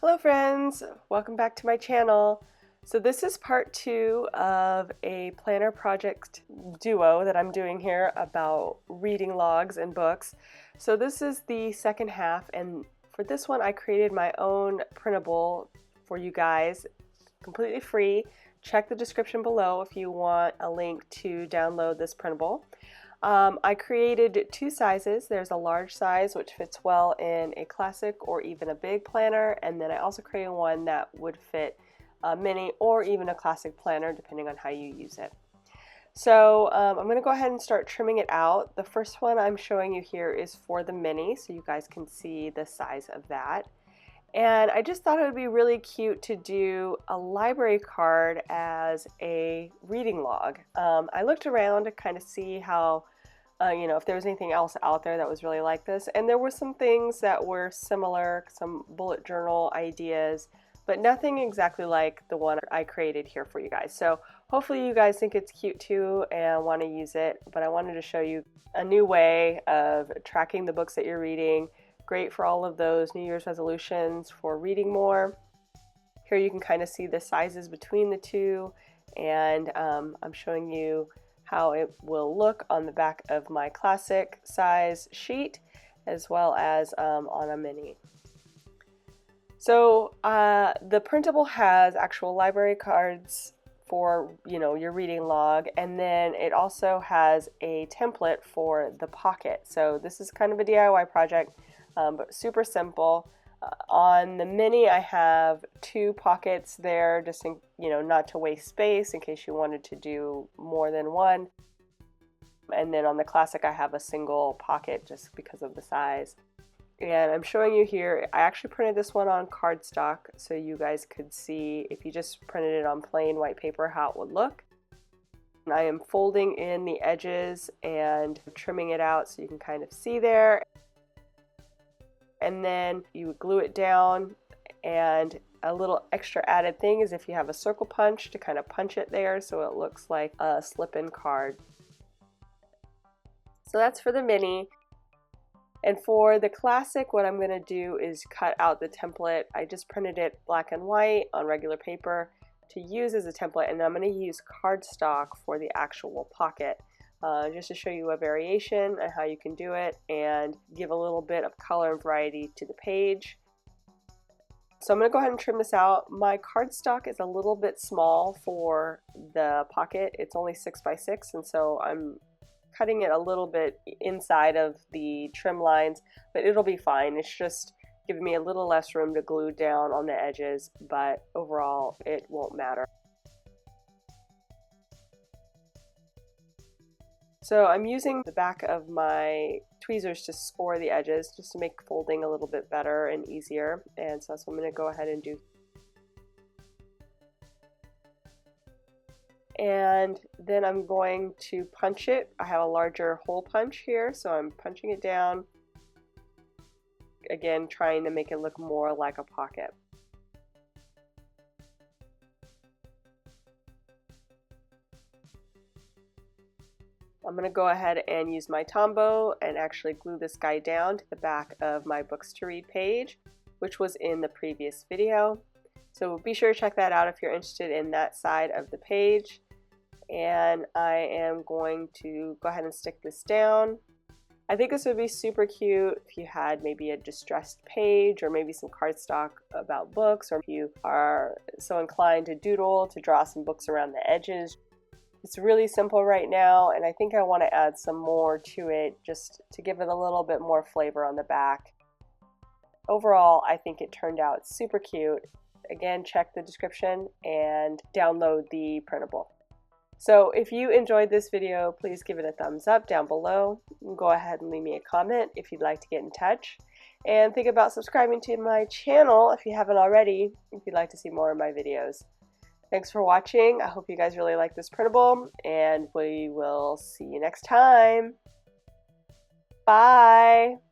Hello friends, welcome back to my channel. So this is part 2 of a planner project duo that I'm doing here about reading logs and books. So this is the second half, and for this one I created my own printable for you guys, completely free. Check the description below if you want a link to download this printable. I created two sizes. There's a large size which fits well in a classic or even a big planner, and then I also created one that would fit a mini or even a classic planner depending on how you use it. So I'm going to go ahead and start trimming it out. The first one I'm showing you here is for the mini, so you guys can see the size of that. And I just thought it would be really cute to do a library card as a reading log. I looked around to kind of see how, if there was anything else out there that was really like this. And there were some things that were similar, some bullet journal ideas, but nothing exactly like the one I created here for you guys. So hopefully you guys think it's cute too and want to use it. But I wanted to show you a new way of tracking the books that you're reading. Great for all of those New Year's resolutions for reading more. Here you can kind of see the sizes between the two, and I'm showing you how it will look on the back of my classic size sheet as well as on a mini. So the printable has actual library cards for your reading log, and then it also has a template for the pocket. So this is kind of a DIY project. But super simple. On the mini I have two pockets there, just not to waste space in case you wanted to do more than one. And then on the classic I have a single pocket just because of the size. And I'm showing you here, I actually printed this one on cardstock so you guys could see if you just printed it on plain white paper how it would look. And I am folding in the edges and trimming it out so you can kind of see there. And then you would glue it down, and a little extra added thing is if you have a circle punch to kind of punch it there so it looks like a slip-in card. So that's for the mini. And for the classic, what I'm going to do is cut out the template. I just printed it black and white on regular paper to use as a template, and I'm going to use cardstock for the actual pocket. Just to show you a variation and how you can do it and give a little bit of color and variety to the page. So I'm going to go ahead and trim this out. My cardstock is a little bit small for the pocket. It's only 6 by 6, and so I'm cutting it a little bit inside of the trim lines, but it'll be fine. It's just giving me a little less room to glue down on the edges, but overall it won't matter. So I'm using the back of my tweezers to score the edges just to make folding a little bit better and easier, and so that's what I'm going to go ahead and do. And then I'm going to punch it. I have a larger hole punch here, so I'm punching it down, again trying to make it look more like a pocket. I'm going to go ahead and use my Tombow and actually glue this guy down to the back of my books to read page, which was in the previous video. So be sure to check that out if you're interested in that side of the page. And I am going to go ahead and stick this down. I think this would be super cute if you had maybe a distressed page or maybe some cardstock about books, or if you are so inclined to doodle, to draw some books around the edges. It's really simple right now, and I think I want to add some more to it just to give it a little bit more flavor on the back. Overall, I think it turned out super cute. Again, check the description and download the printable. So if you enjoyed this video, please give it a thumbs up down below. Go ahead and leave me a comment if you'd like to get in touch. And think about subscribing to my channel if you haven't already, if you'd like to see more of my videos. Thanks for watching. I hope you guys really like this printable, and we will see you next time. Bye!